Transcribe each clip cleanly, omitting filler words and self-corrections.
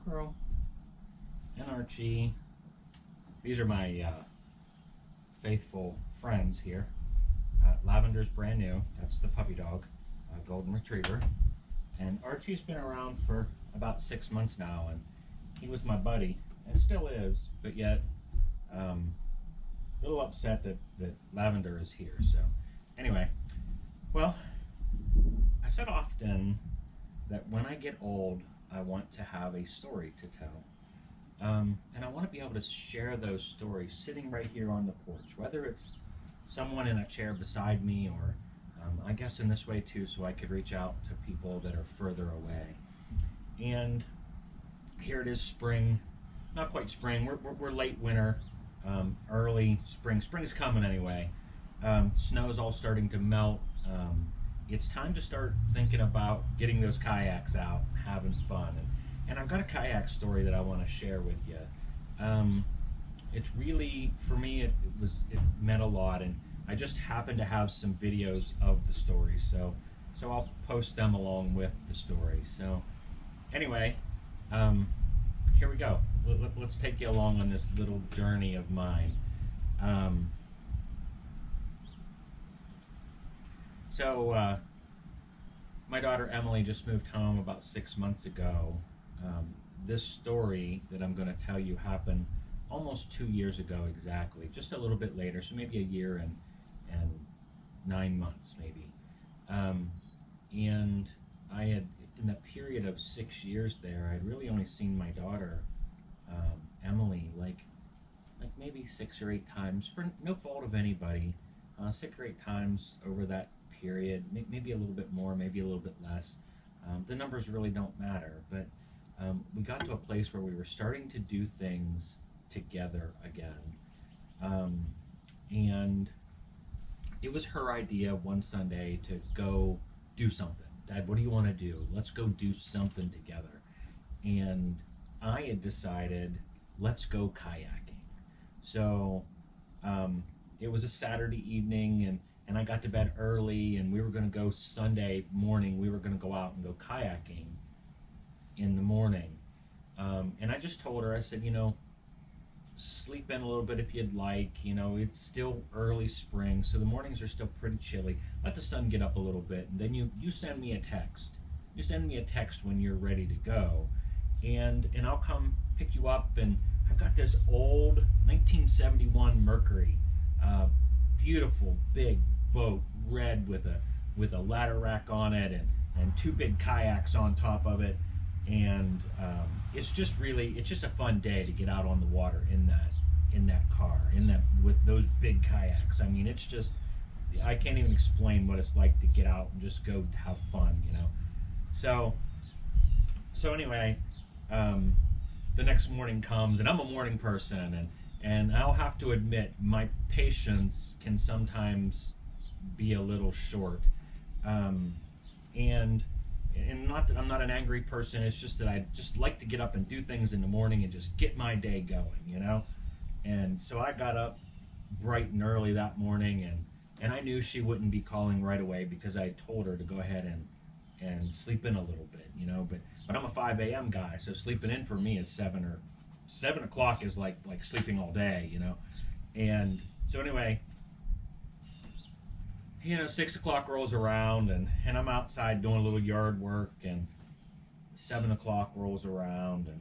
girl. And Archie. These are my faithful friends here. Lavender's brand new. That's the puppy dog, golden retriever. And Archie's been around for about 6 months now, and he was my buddy, and still is, but yet a little upset that Lavender is here. So anyway, well, I said often that when I get old, I want to have a story to tell. And I want to be able to share those stories sitting right here on the porch, whether it's someone in a chair beside me or I guess in this way too, so I could reach out to people that are further away. And here it is, spring, not quite spring, we're late winter, early spring. Spring's coming anyway. Snow's all starting to melt. It's time to start thinking about getting those kayaks out, having fun. And I've got a kayak story that I want to share with you. It's really, for me, it meant a lot, and I just happen to have some videos of the story, so I'll post them along with the story. So anyway, here we go. Let's take you along on this little journey of mine. My daughter Emily just moved home about 6 months ago. This story that I'm going to tell you happened almost 2 years ago exactly, just a little bit later, so maybe a year and 9 months maybe. And I had, in that period of 6 years there, I'd really only seen my daughter Emily like maybe 6 or 8 times, for no fault of anybody. 6 or 8 times over that period, maybe a little bit more, maybe a little bit less. The numbers really don't matter, but we got to a place where we were starting to do things together again. And it was her idea one Sunday to go do something. Dad, what do you want to do? Let's go do something together. And I had decided, let's go kayaking. So it was a Saturday evening, and I got to bed early, and we were going to go Sunday morning. We were going to go out and go kayaking in the morning. And I just told her, I said, sleep in a little bit if you'd like. It's still early spring, so the mornings are still pretty chilly. Let the sun get up a little bit, and then you send me a text. You send me a text when you're ready to go, and I'll come pick you up. And I've got this old 1971 Mercury, beautiful big boat, red with a ladder rack on it, and 2 big kayaks on top of it. And it's just a fun day to get out on the water in that car, with those big kayaks. I mean, it's just, I can't even explain what it's like to get out and just go have fun, So anyway, the next morning comes, and I'm a morning person, and I'll have to admit my patience can sometimes be a little short, and not that I'm not an angry person, it's just that I just like to get up and do things in the morning and just get my day going, And so I got up bright and early that morning, and I knew she wouldn't be calling right away because I told her to go ahead and sleep in a little bit, but I'm a 5 a.m. guy, so sleeping in for me is 7 o'clock is like sleeping all day, And so anyway, 6 o'clock rolls around, and I'm outside doing a little yard work, and 7 o'clock rolls around, and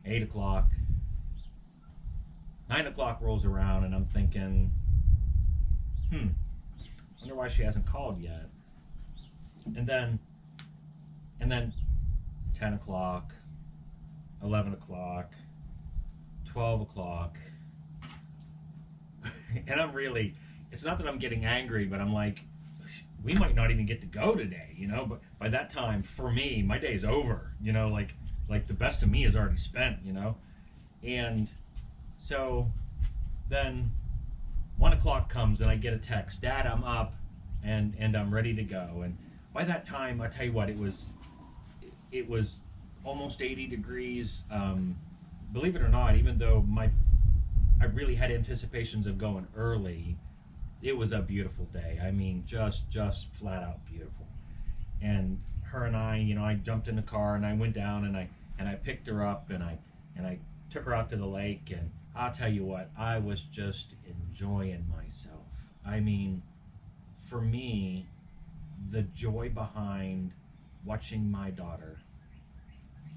8 o'clock, 9 o'clock rolls around, and I'm thinking, wonder why she hasn't called yet. And then 10 o'clock, 11 o'clock, 12 o'clock, and it's not that I'm getting angry, but I'm like, we might not even get to go today, but by that time, for me, my day's over, like the best of me is already spent, and so then 1 o'clock comes, and I get a text, Dad, I'm up, and I'm ready to go. And by that time, I tell you what, it was almost 80 degrees, believe it or not, even though I really had anticipations of going early. It was a beautiful day. I mean, just flat out beautiful. And her and I jumped in the car, and I went down, and and I picked her up, and I took her out to the lake, and I'll tell you what, I was just enjoying myself. I mean, for me, the joy behind watching my daughter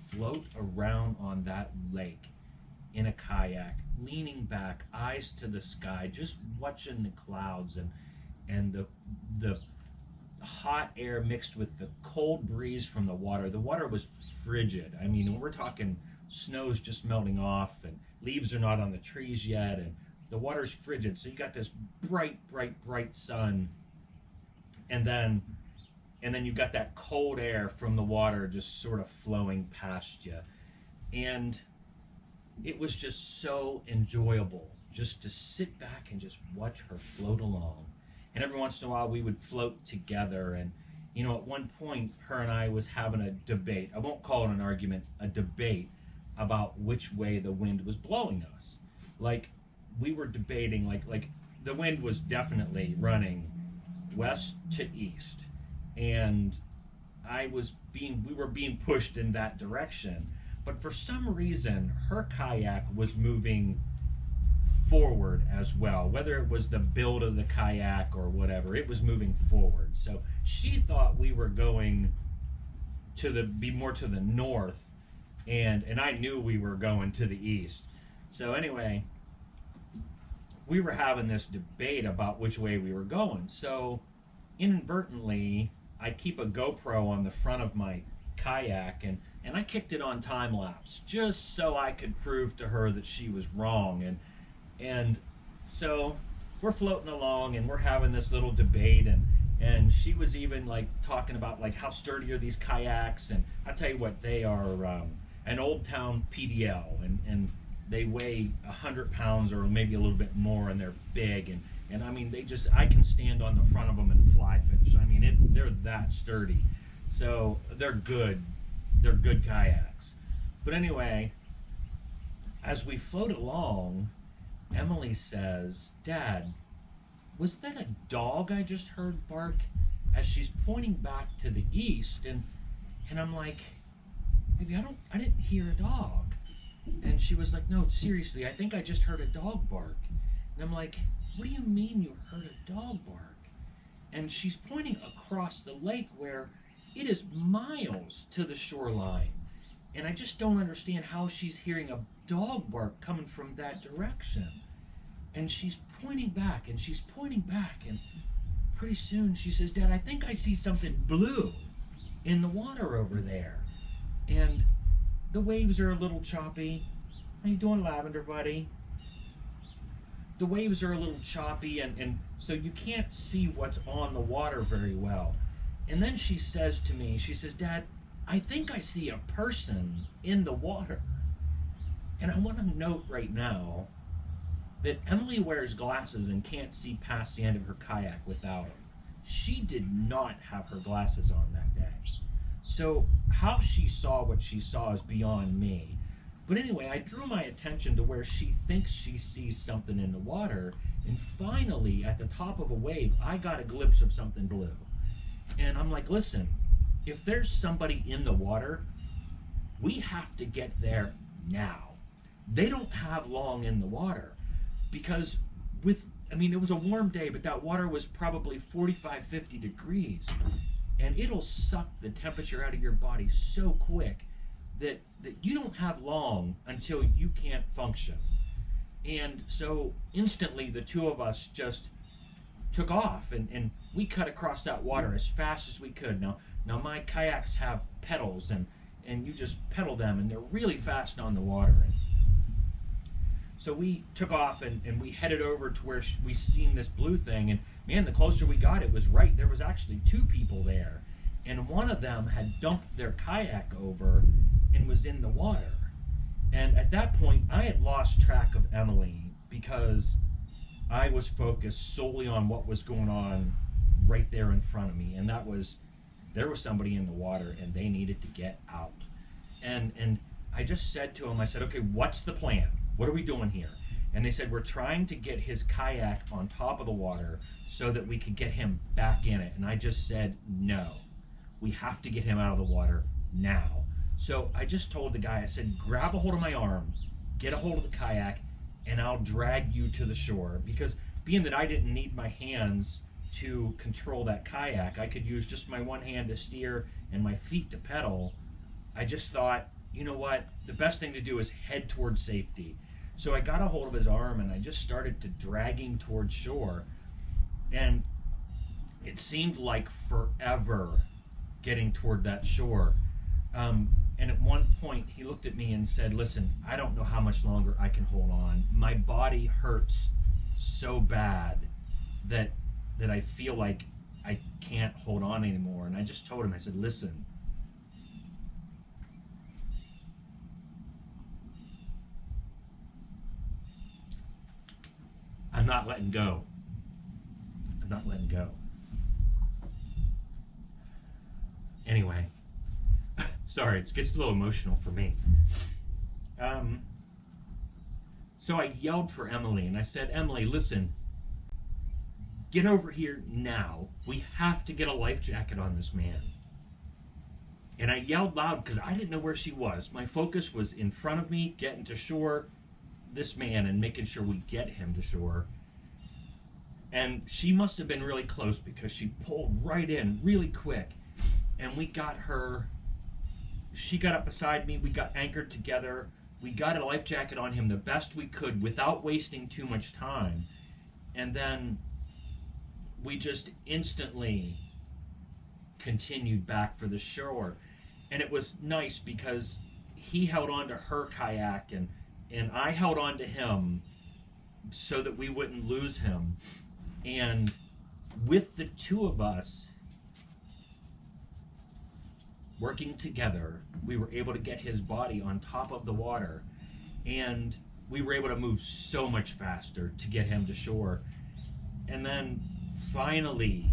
float around on that lake in a kayak, leaning back, eyes to the sky, just watching the clouds and the hot air mixed with the cold breeze from the water. The water was frigid. I mean, we're talking snow's just melting off and leaves are not on the trees yet, and the water's frigid. So you got this bright, bright, bright sun, and then you got that cold air from the water just sort of flowing past you. And it was just so enjoyable just to sit back and just watch her float along. And every once in a while we would float together, and you know, at one point her and I was having a debate. I won't call it an argument, a debate about which way the wind was blowing us. Like, we were debating, like the wind was definitely running west to east, and we were being pushed in that direction. But for some reason her kayak was moving forward as well. Whether it was the build of the kayak or whatever, it was moving forward. So she thought we were going to be more to the north, and I knew we were going to the east. So anyway, we were having this debate about which way we were going. So inadvertently, I keep a GoPro on the front of my kayak, and I kicked it on time lapse just so I could prove to her that she was wrong. And so we're floating along and we're having this little debate, and she was even like talking about like how sturdy are these kayaks, and I tell you what, they are an Old Town PDL, and they weigh 100 pounds or maybe a little bit more, and they're big, and I mean, I can stand on the front of them and fly fish. I mean, they're that sturdy. So they're good kayaks. But anyway, as we float along, Emily says, "Dad, was that a dog I just heard bark?" As she's pointing back to the east, and I'm like, "Maybe I didn't hear a dog." And she was like, "No, seriously, I think I just heard a dog bark." And I'm like, "What do you mean you heard a dog bark?" And she's pointing across the lake where it is miles to the shoreline. And I just don't understand how she's hearing a dog bark coming from that direction. And she's pointing back, and she's pointing back, and pretty soon she says, "Dad, I think I see something blue in the water over there." And the waves are a little choppy. How you doing, Lavender buddy? The waves are a little choppy, and so you can't see what's on the water very well. And then she says to me, she says, "Dad, I think I see a person in the water." And I want to note right now that Emily wears glasses and can't see past the end of her kayak without them. She did not have her glasses on that day. So how she saw what she saw is beyond me. But anyway, I drew my attention to where she thinks she sees something in the water, and finally, at the top of a wave, I got a glimpse of something blue. And I'm like, "Listen, if there's somebody in the water, we have to get there now." They don't have long in the water, because it was a warm day, but that water was probably 45, 50 degrees, and it'll suck the temperature out of your body so quick that you don't have long until you can't function. And so instantly the two of us just took off, and we cut across that water as fast as we could. Now my kayaks have pedals, and you just pedal them, and they're really fast on the water. And so we took off, and we headed over to where we seen this blue thing, and man, the closer we got, it was right. There was actually two people there, and one of them had dumped their kayak over and was in the water. And at that point, I had lost track of Emily because I was focused solely on what was going on right there in front of me, and there was somebody in the water, and they needed to get out. And I just said to him, I said, "Okay, what's the plan? What are we doing here?" And they said, "We're trying to get his kayak on top of the water so that we could get him back in it." And I just said, "No, we have to get him out of the water now. So I just told the guy, I said, grab a hold of my arm, get a hold of the kayak, and I'll drag you to the shore. Because being that I didn't need my hands to control that kayak, I could use just my one hand to steer and my feet to pedal. I just thought, you know what, the best thing to do is head towards safety. So I got a hold of his arm and I just started to drag him towards shore. And it seemed like forever getting toward that shore. And at one point, he looked at me and said, listen, I don't know how much longer I can hold on. My body hurts so bad that I feel like I can't hold on anymore. And I just told him, I said, listen, I'm not letting go. I'm not letting go. Anyway, sorry, it gets a little emotional for me. So I yelled for Emily and I said, Emily, listen, get over here now. We have to get a life jacket on this man. And I yelled loud because I didn't know where she was. My focus was in front of me, getting to shore, this man, and making sure we get him to shore. And she must have been really close because she pulled right in really quick. And we got her, she got up beside me, we got anchored together, we got a life jacket on him the best we could without wasting too much time. And then we just instantly continued back for the shore. And it was nice because he held on to her kayak and I held on to him so that we wouldn't lose him. And with the two of us working together, we were able to get his body on top of the water, and we were able to move so much faster to get him to shore. And then finally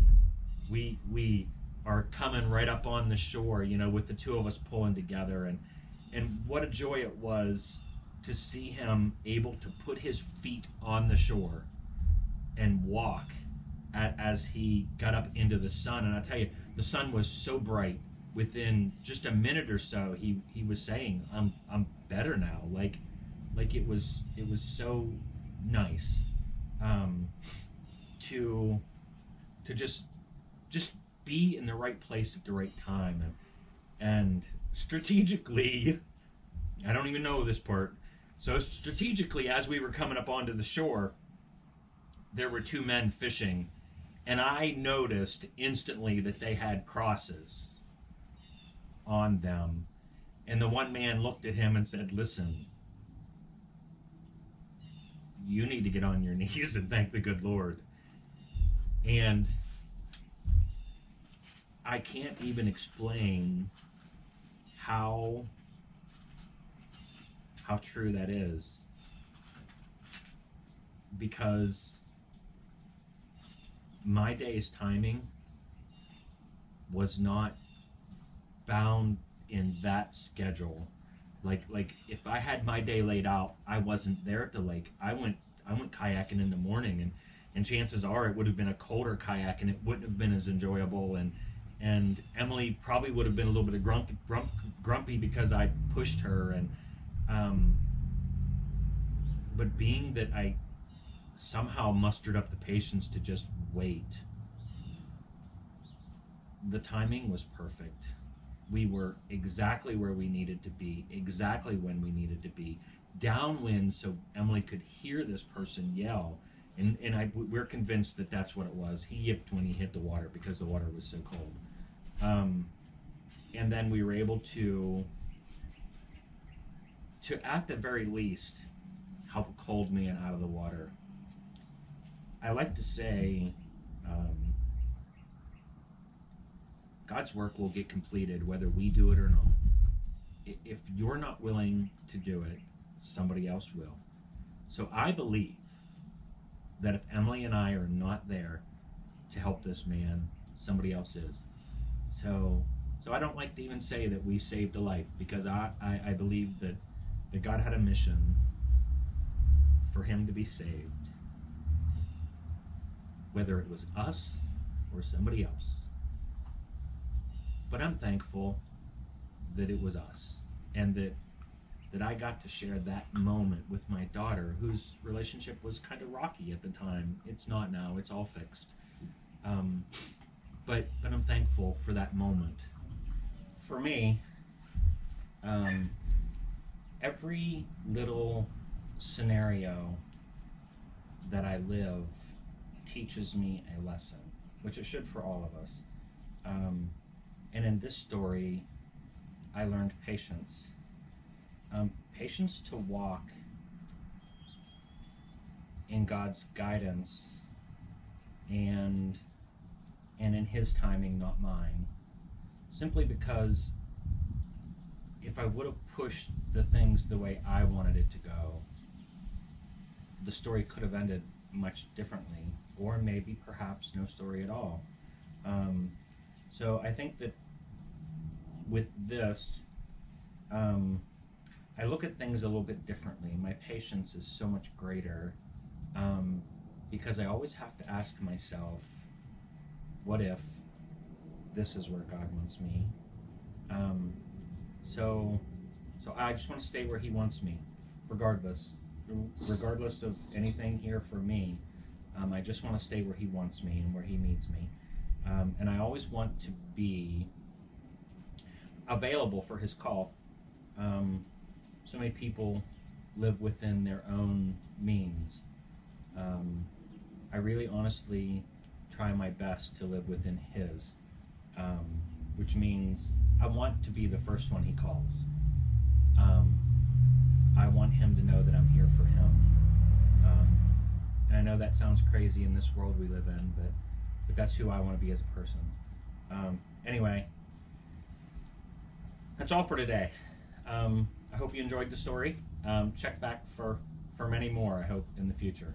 we are coming right up on the shore, you know, with the two of us pulling together, and what a joy it was to see him able to put his feet on the shore and walk as he got up into the sun. And I tell you, the sun was so bright. Within just a minute or so, he was saying, I'm better now. Like it was so nice to just be in the right place at the right time. And strategically, I don't even know this part. So strategically, as we were coming up onto the shore, there were two men fishing, and I noticed instantly that they had crosses on them. And the one man looked at him and said, listen, you need to get on your knees and thank the good Lord. And I can't even explain how true that is, because my day's timing was not bound in that schedule. Like if I had my day laid out, I wasn't there at the lake. I went kayaking in the morning, and chances are it would have been a colder kayak and it wouldn't have been as enjoyable, and Emily probably would have been a little bit of grumpy because I pushed her, and but being that I somehow mustered up the patience to just wait, the timing was perfect. We were exactly where we needed to be, exactly when we needed to be, downwind so Emily could hear this person yell. And we're convinced that that's what it was. He yipped when he hit the water because the water was so cold. And then we were able to at the very least help a cold man out of the water. I like to say God's work will get completed whether we do it or not. If you're not willing to do it, somebody else will. So I believe that if Emily and I are not there to help this man, somebody else is. So I don't like to even say that we saved a life, because I believe that God had a mission for him to be saved, whether it was us or somebody else. But I'm thankful that it was us, and that I got to share that moment with my daughter, whose relationship was kind of rocky at the time. It's not now; it's all fixed. Um, but I'm thankful for that moment. For me, um, every little scenario that I live teaches me a lesson, which it should for all of us. And in this story, I learned patience. Patience to walk in God's guidance and in His timing, not mine. Simply because if I would have pushed the things the way I wanted it to go, the story could have ended much differently, or maybe perhaps no story at all. So I think that with this, I look at things a little bit differently. My patience is so much greater, because I always have to ask myself, what if this is where God wants me? So I just want to stay where He wants me, regardless of anything here for me. I just want to stay where He wants me and where He needs me. And I always want to be available for His call. So many people live within their own means. I really honestly try my best to live within His, which means I want to be the first one He calls. I want Him to know that I'm here for Him. And I know that sounds crazy in this world we live in, but that's who I want to be as a person. Anyway, that's all for today. I hope you enjoyed the story. Check back for many more, I hope, in the future.